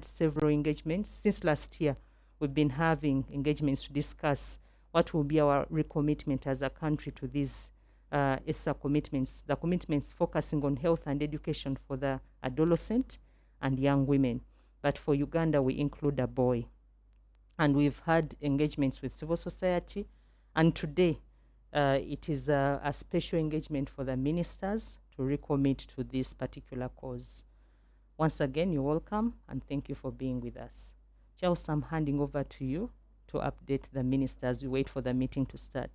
had several engagements. Since last year, we've been having engagements to discuss what will be our recommitment as a country to these ESA commitments, the commitments focusing on health and education for the adolescent and young women. But for Uganda, we include a boy. And we've had engagements with civil society. And today, it is a special engagement for the ministers to recommit to this particular cause. Once again, you're welcome, and thank you for being with us. Charles, I'm handing over to you to update the ministers. We wait for the meeting to start.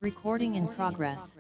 Recording in progress.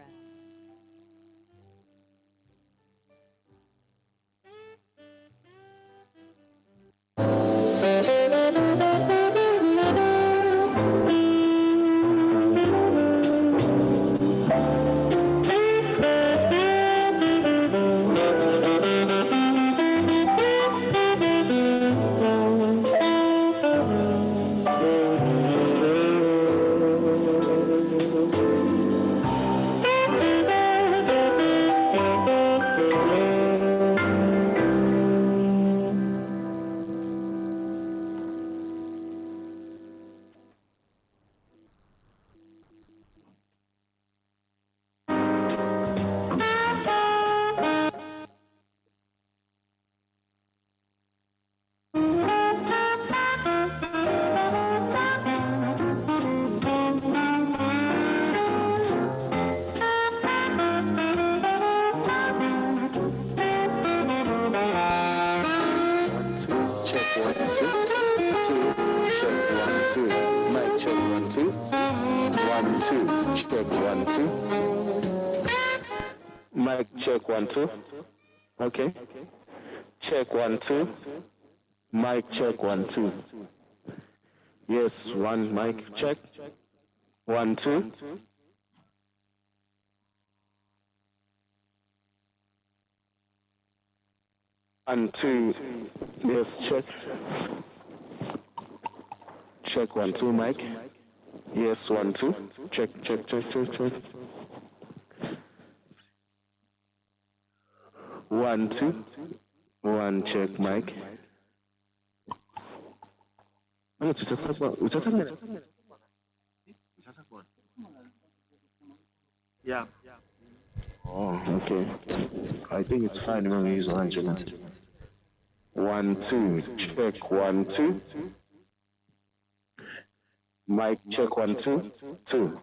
Mic check 1 2. Okay. Check 1 2. Mic check 1 2. Yes, one mic check. 1 2. And 2. Yes, check. Check 1 2 mic. Yes, 1 2. Check. 1 2. 1 check mic. Yeah. Oh, okay. I think it's fine when we use orange. 1 2. Check 1 2. Mic check 1 2. 2.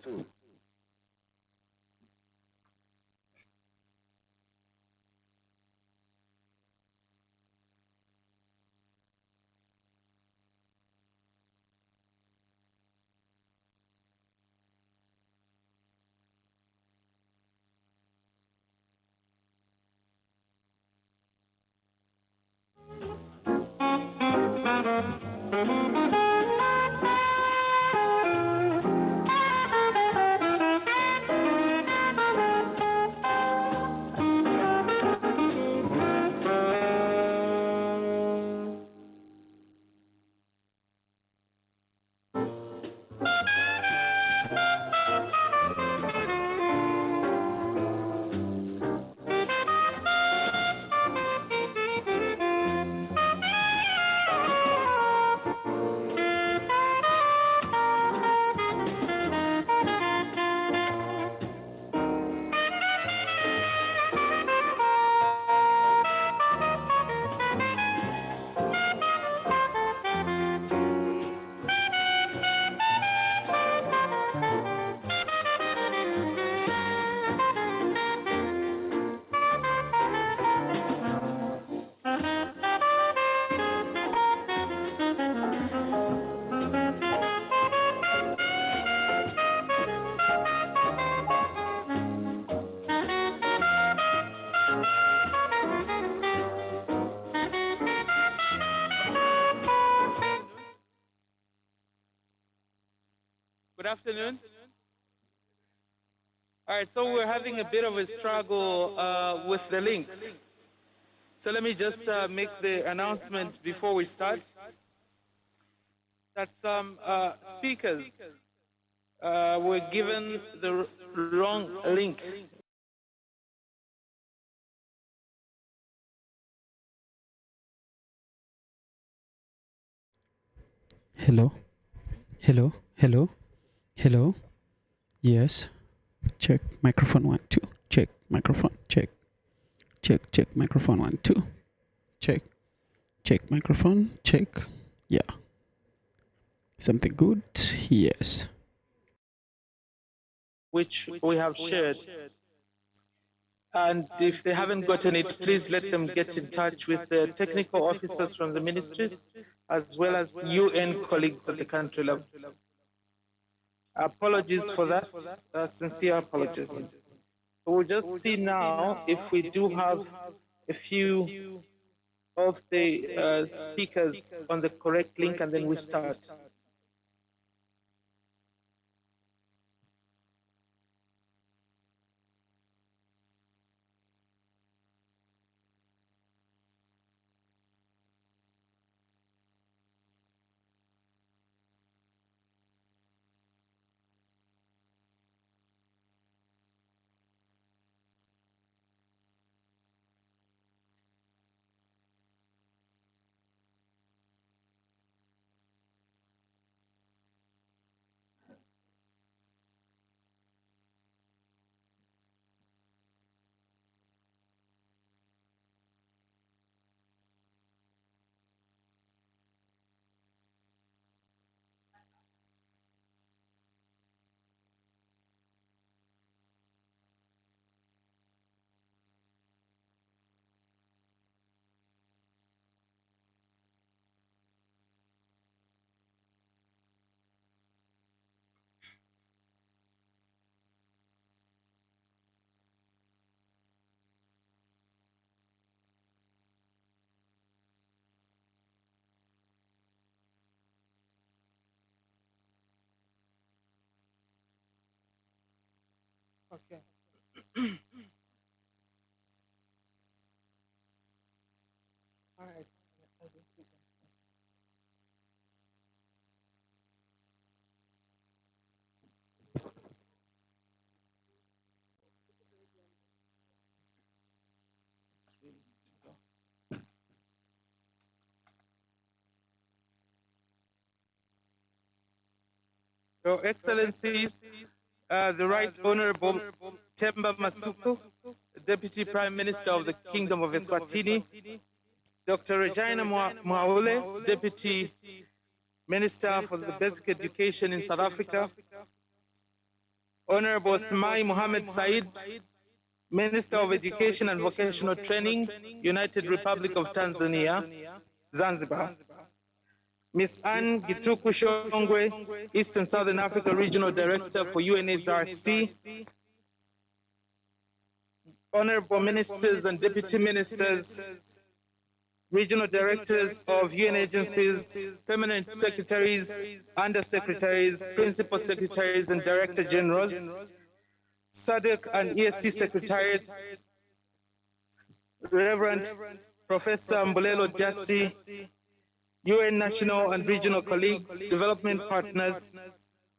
Good afternoon. All right, so we're having a bit of a struggle with the links. So let me just make the announcement before we start that some speakers were given the wrong link. Hello. Yes. Check microphone 1 2. Check microphone. Check microphone 1 2. Check microphone. Check. Yeah. Something good? Yes. Which we have shared. And if they haven't gotten it, please let them get in touch with the technical officers from the ministries, as well as UN colleagues at the country level. Apologies for that, sincere apologies. We'll just see now if we do have a few of the speakers on the correct link, and then we start. Okay. All right. Your Excellencies, the Right Honorable Temba Masuku, Deputy Prime Minister of the Kingdom of Eswatini, Dr. Regina Mwaule, Deputy Minister for the Basic Education in South Africa, Honorable Smai Mohammed Said, Minister of Education and Vocational Training, United Republic of Tanzania, Zanzibar. Ms. Anne Gituku Shongwe, East and Southern Africa Regional Director for UNHRST, Honorable Ministers and Deputy Ministers, Regional Directors of UN agencies, Permanent Secretaries, Under Secretaries, Principal Secretaries, and Director Generals, SADC and ESC Secretariat, Reverend Professor Mbulelo Jassi, UN national and regional colleagues, development partners,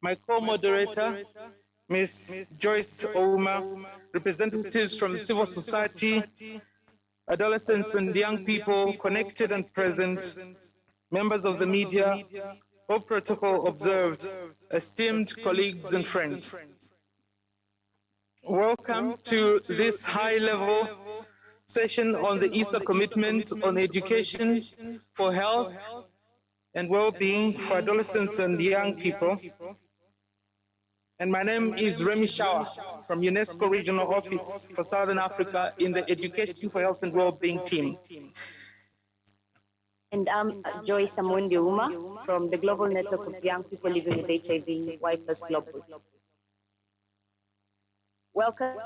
my co-moderator, Ms. Joyce Ouma, representatives from civil society, adolescents and young people connected and present, members of the media, all protocol observed, esteemed colleagues and friends. Welcome to this high-level session on the ESA commitment on education for health and well-being for adolescents and young people. And my name is Remy Shawa from UNESCO Regional Office for Southern Africa in the Education for Health and Well-being team. And I'm Joyce Amundi Uma from the Global Network of Young People Living with HIV, Y+ Global. Welcome.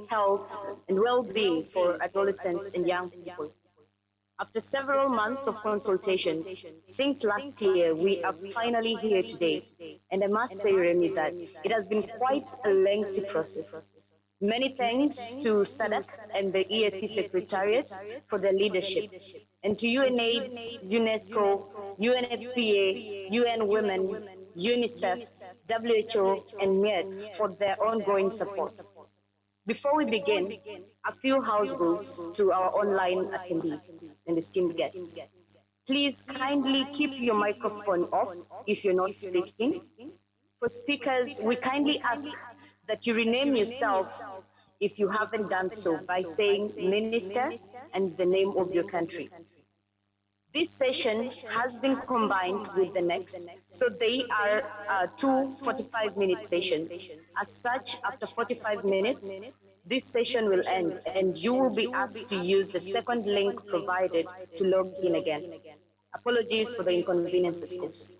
Health, and well-being for adolescents and young people. After several months of consultations, since last year, we are finally here today. And I must say, Remy, that it has been quite a lengthy process. Many thanks to SADC and the ESC Secretariat for their leadership, and to UNAIDS, UNESCO, UNFPA, UN Women, UNICEF, WHO, and MED for their ongoing support. Before we begin, a few house rules to our online attendees and esteemed guests. Please kindly keep your microphone off if you're not speaking. For speakers, we kindly ask that you rename yourself if you haven't done so by saying Minister and the name of your country. This session has been combined with the next, so they are two 45-minute sessions. As such, after 45 minutes, this session will end and you will be asked to use the second link provided to log in again. Apologies for the inconveniences caused.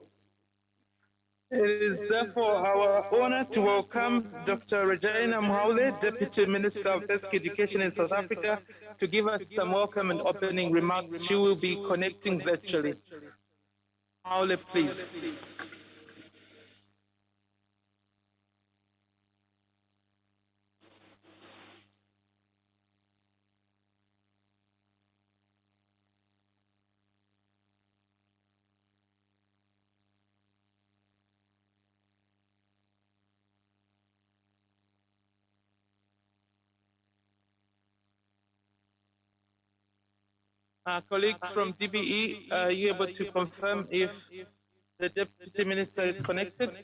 It is therefore our honor to welcome Dr. Regina Mhaule, Deputy Minister of Basic Education in South Africa, to give us some welcome and opening remarks. She will be connecting virtually. Mhaule, please. Colleagues from DBE, are you able to confirm if the Deputy Minister is connected?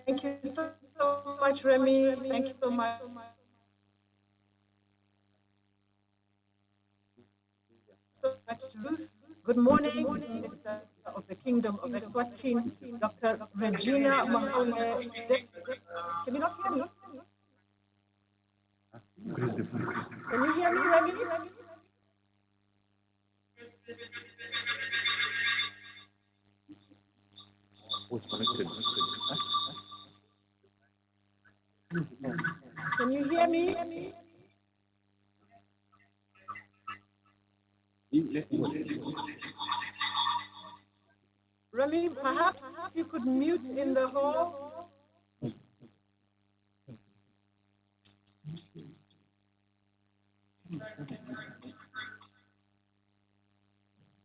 Thank you so much, Remy. Thank you so much. Good morning to the Minister of the Kingdom of Eswatini, Dr. Regina Mhaule. Can you not hear me? Can you hear me, Remy? Can you hear me? Remy, perhaps you could mute in the hall.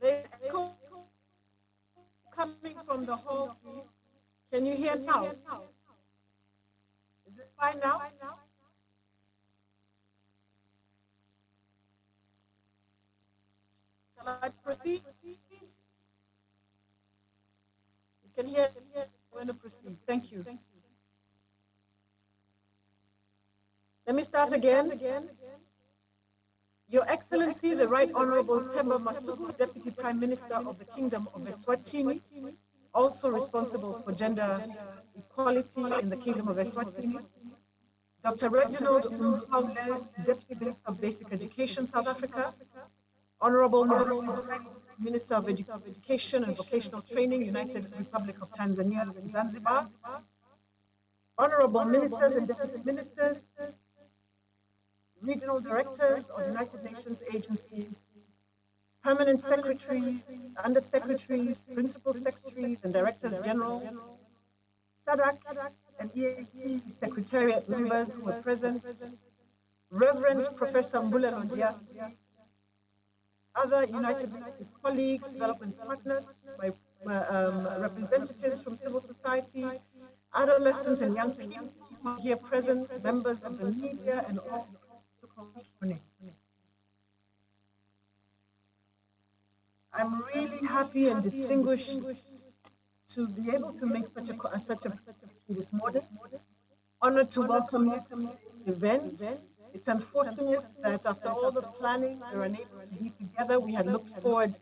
There's echo coming from the hall, please. Can you hear now? Is it fine now? Shall I proceed? You can hear. We're going to proceed. Thank you. Let me start again. Your Excellency, the Right Honorable Themba Masuku, Deputy Prime Minister of the Kingdom of Eswatini, also responsible for gender equality in the Kingdom of Eswatini. Dr. Reginald Mhaule, Deputy Minister of Basic Education, South Africa. Honorable Minister of Education and Vocational Training, United Republic of Tanzania and Zanzibar. Honorable Ministers and Deputy Ministers, Regional Directors of United Nations agencies, Permanent Secretaries, Under Secretaries, Principal Secretaries, and Directors General, SADC and ESA Secretariat members who are present, Reverend Professor Mbulelo Diasi, other United Nations colleagues, development partners, my representatives from civil society, adolescents and young people here present, members of the media, and all. I'm really happy and distinguished to be able to make such a this morning. Honored to welcome you to the event. It's unfortunate that after all the planning, we were unable to be together. We had looked forward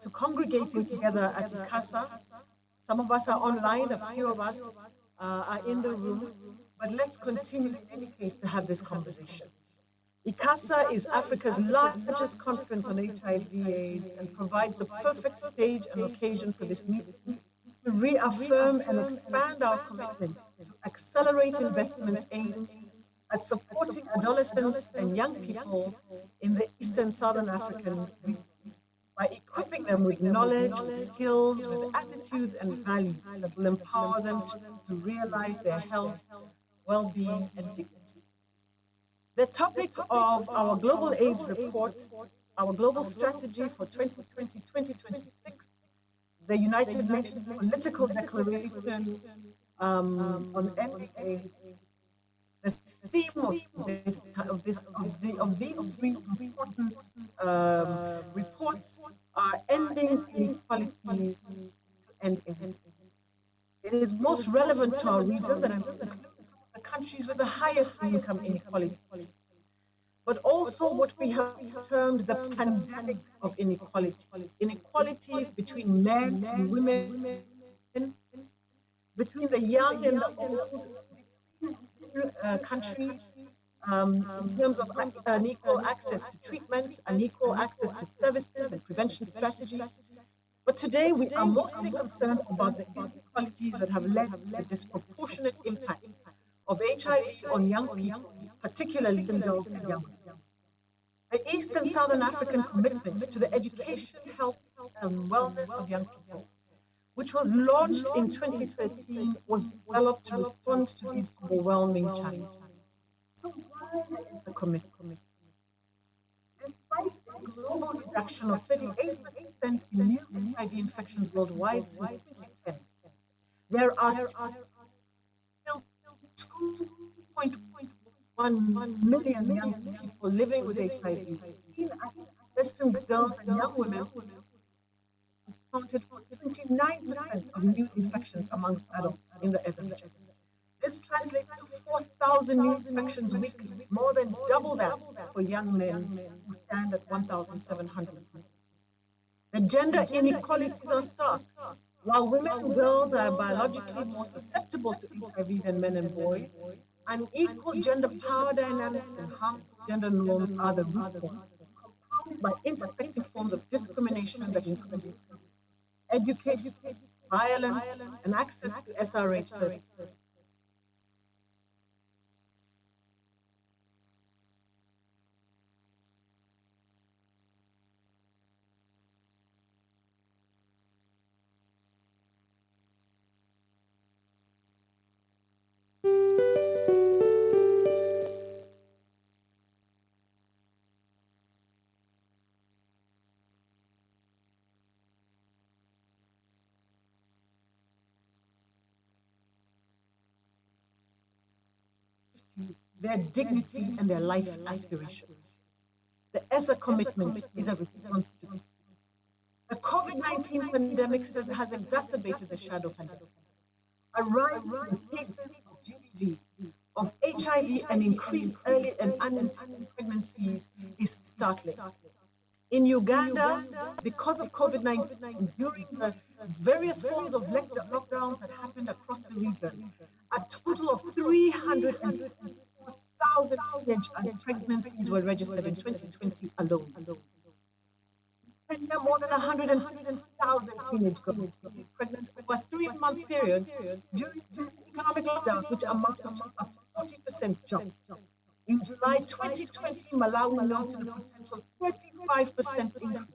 to congregating together at ESA. Some of us are online, a few of us are in the room, but let's continue in any case to have this conversation. ESA is Africa's largest conference on HIV/AIDS and provides the perfect stage and occasion for this meeting to reaffirm and expand our commitment to accelerate investments aimed at supporting adolescents and young people in the Eastern Southern African region by equipping them with knowledge, with skills, with attitudes and values that will empower them to realize their health, well-being, and dignity. The topic of our Global AIDS Report, our global strategy for 2020-2026, the United Nations political declaration on ending AIDS, the theme of these three important reports are ending inequalities to end AIDS. It is most relevant to our region that includes the countries with the highest income inequality, but also what we have termed the pandemic of inequalities between men and women, between the young and the old, countries, in terms of unequal access to treatment, unequal access to services and prevention strategies. But today we are mostly concerned about the inequalities that have led to the disproportionate impact of HIV on young people, particularly girls and young women. The East and Southern African commitment to the education, health, and wellness of young people, which was launched in 2013, was developed to respond to these overwhelming challenges. So why is the commitment? Despite a global reduction of 38% in new HIV infections worldwide since 2010, there are still 2.1 million young people living with HIV. Western girls and young women accounted for 29% of new infections amongst adults in the ESA. This translates to 4,000 new infections weekly, more than double that for young men, who stand at 1,700. The gender inequalities are stark. While women and girls are biologically more susceptible to HIV than men and boys, unequal gender power dynamics and harmful gender norms are the root cause, compounded by intersecting forms of discrimination that include education, violence, and access to SRH services. Their dignity and their life aspirations. The ESA commitment is a response to this. The COVID-19 pandemic has exacerbated the shadow pandemic. A rise in cases of GBV, of HIV, and increased early and unintended pregnancies is startling. In Uganda, because of COVID-19, during the various forms of lockdowns that happened across the region, a total of 300,000 teenage pregnancies were registered in 2020 alone. Kenya, more than 100,000 teenage girls pregnant over a 3-month period during the economic lockdown, which amounted to up to 40% jump. In July 2020, Malawi noted a potential 35% increase.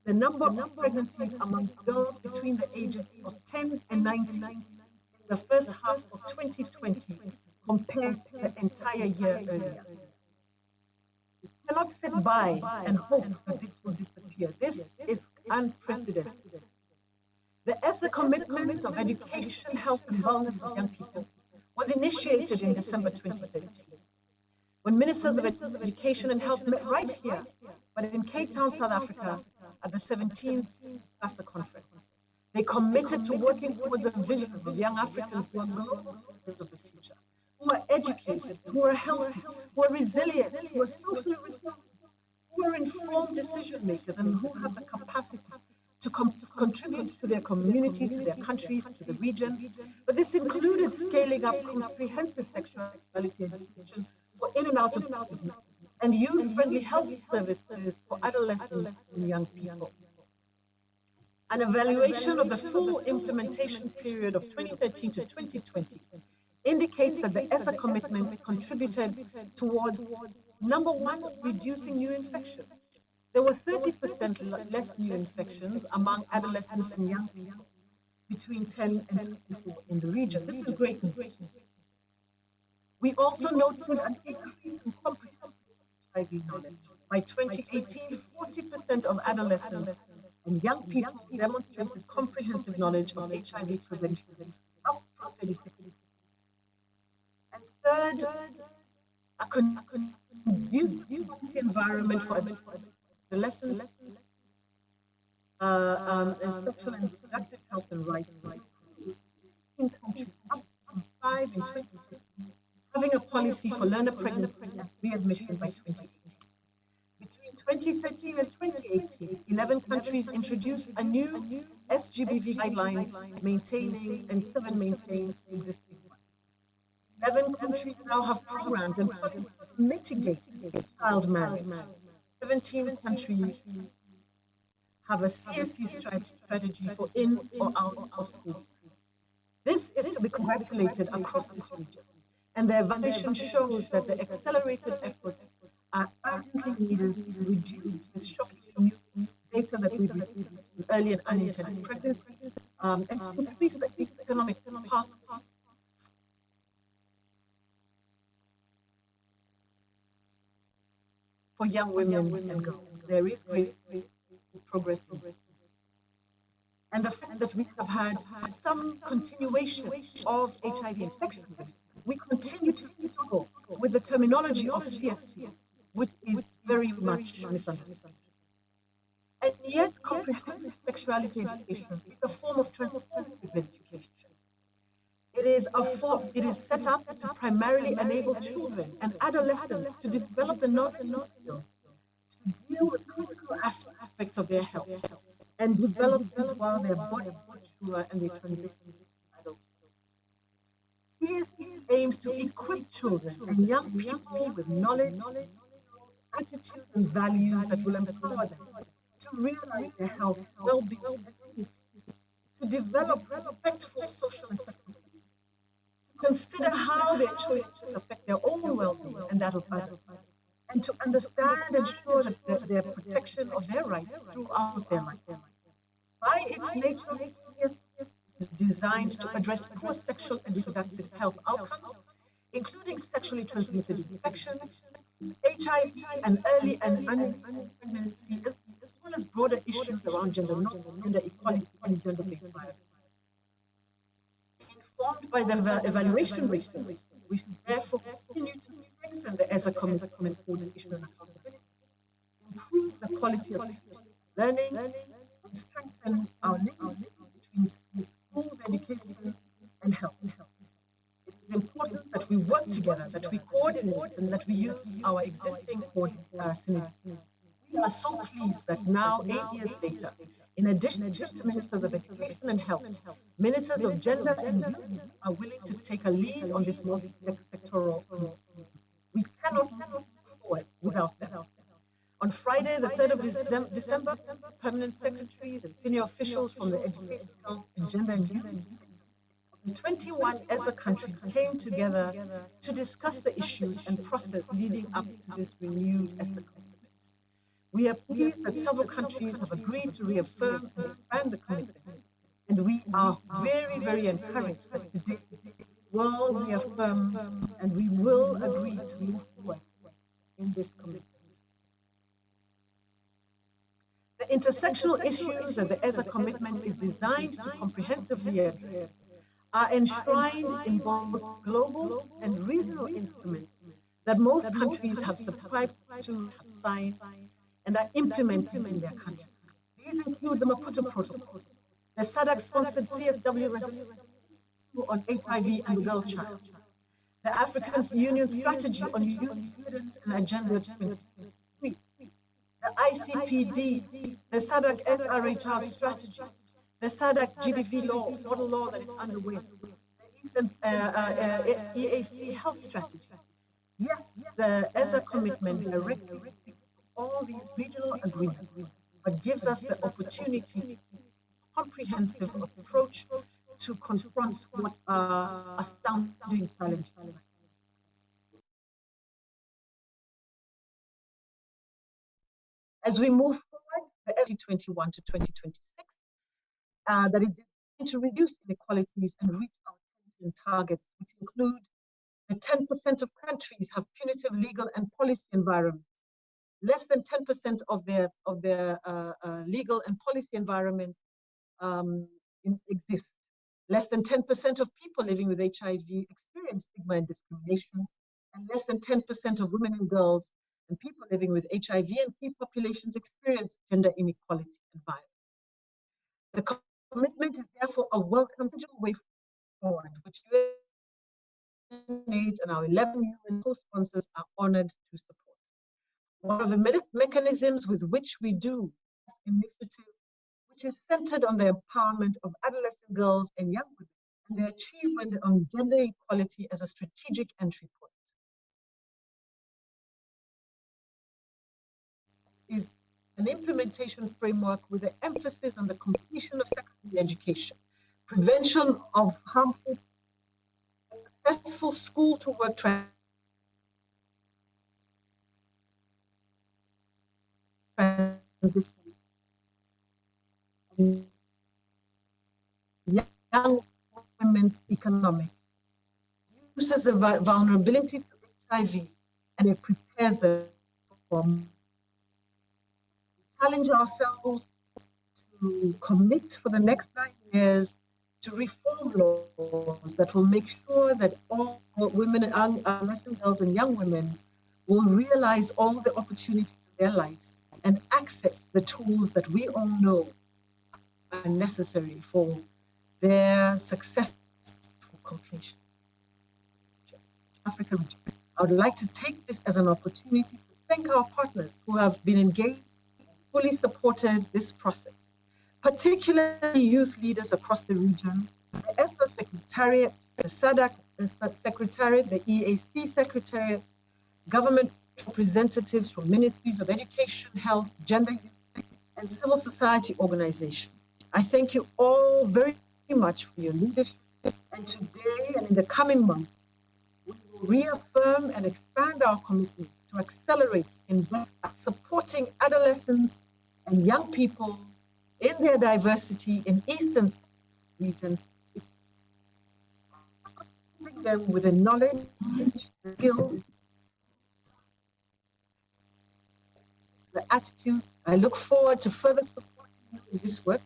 The number of pregnancies among girls between the ages of 10 and 19 in the first half of 2020 compared to the entire year earlier. We cannot sit by and hope that this will disappear. This is unprecedented. The ESA commitment of education, health, and wellness of young people was initiated in December 2013, when ministers of education and health met right here, but in Cape Town, South Africa, at the 17th ESA conference. They committed to working towards a vision of young Africans who are global citizens of the future, who are educated, who are healthy, who are resilient, who are socially responsible, who are informed decision makers, and who have the capacity to contribute to their community, to their countries, to the region. But this included scaling up comprehensive sexuality education for in and out of schools, and youth-friendly health services for adolescents and young people. An evaluation of the full implementation period of 2013 to 2020 indicates that the ESA commitments contributed towards, number one, reducing new infections. There were 30% less new infections among adolescents and young people between 10 and 24 in the region. This is great news. We also noted an increase in comprehensive HIV knowledge. By 2018, 40% of adolescents and young people demonstrated comprehensive knowledge of HIV prevention up to 36. And third, a conducive policy environment for adolescents and sexual and reproductive health and rights in countries up to 5 in 2050, having a policy for learner pregnancy and readmission by 2018. Between 2013 and 2018, 11 countries introduced a new SGBV guidelines maintaining and 7 maintained existing ones. 11 countries now have programs and policies to mitigate child marriage. 17 countries have a CSE strategy for in or out of school. This is to be congratulated across this region, and the evaluation shows that the accelerated efforts are urgently needed to reduce the shocking new data that we've received in early and unintended pregnancy, and to increase the economic path for young women and girls. There is great progress. And the fact that we have had some continuation of HIV infection, we continue to struggle with the terminology of CSC, which is very much misunderstood. And yet, comprehensive sexuality education is a form of transformative education. It is set up to primarily enable children and adolescents to develop the knowledge and skills to deal with critical aspects of their health and develop these while their body mature and they transition to adulthood. CSE aims to equip children and young people with knowledge, attitudes, and values that will empower them to realize their health, well-being, to develop respectful social and sexual, to consider how their choices affect their own well-being and that of others, and to understand and ensure that their protection of their rights throughout their life. By its nature, CSE is designed to address poor sexual and reproductive health outcomes, including sexually transmitted infections, HIV, and early and unintended pregnancy, as well as broader issues around gender equality and gender-based violence. Informed by the evaluation report, we should therefore continue to strengthen the ESA commitment for education and accountability, improve the quality of teaching, learning, and strengthen our link between schools, education, and health. It is important that we work together, that we coordinate, and that we use our existing synergies. We are so pleased that now, 8 years later, in addition to ministers of education and health, ministers of gender and youth are willing to take a lead on this multi-sectoral approach. We cannot move forward without them. On Friday, the 3rd of December, permanent secretaries and senior officials from the education, health, and gender and youth of the 21 ESA countries came together to discuss the issues and process leading up to this renewed ESA conference. We are pleased that several countries have agreed to reaffirm and expand the commitment, and we are very, very encouraged that today will reaffirm and we will agree to move forward in this commitment. The intersectional issues that the ESA commitment is designed to comprehensively address are enshrined in both global and regional instruments that most countries have subscribed to, have signed, and are implementing in their countries. These include the Maputo Protocol, the SADC-sponsored CSW Resolution on HIV and the girl child, the African Union Strategy on Youth Students and Agenda 2023, the ICPD, the SADC SRHR Strategy, the SADC GBV law, model law that is underway, the EAC Health Strategy. Yes, the ESA commitment directly all these regional agreements, but gives us the opportunity, comprehensive approach to confront what are astounding challenges. As we move forward, the SG21 to 2026, that is designed to reduce inequalities and reach our 10 targets, which include the 10% of countries have punitive legal and policy environments less than 10% of their legal and policy environment exist. Less than 10% of people living with HIV experience stigma and discrimination, and less than 10% of women and girls and people living with HIV and key populations experience gender inequality and violence. The commitment is therefore a welcome way forward, which UNAIDS and our 11 UN co-sponsors are honored to support. One of the mechanisms with which we do this initiative, which is centered on the empowerment of adolescent girls and young women and the achievement of gender equality as a strategic entry point, is an implementation framework with an emphasis on the completion of secondary education, prevention of harmful, successful school-to-work transition, young women's economic, reduces the vulnerability to HIV, and it prepares them for. Challenge ourselves to commit for the next 9 years to reform laws that will make sure that all women, adolescent girls and young women will realize all the opportunities in their lives and access the tools that we all know are necessary for their successful completion. Africa region. I would like to take this as an opportunity to thank our partners who have been engaged, fully supported this process, particularly youth leaders across the region, the ESA Secretariat, the SADC Secretariat, the EAC Secretariat, government representatives from ministries of education, health, gender, and civil society organizations. I thank you all very much for your leadership, and today and in the coming months, we will reaffirm and expand our commitment to accelerate in supporting adolescents and young people in their diversity in Eastern region, them with the knowledge, the skills, the attitude. I look forward to further supporting you in this work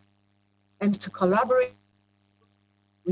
and to collaborate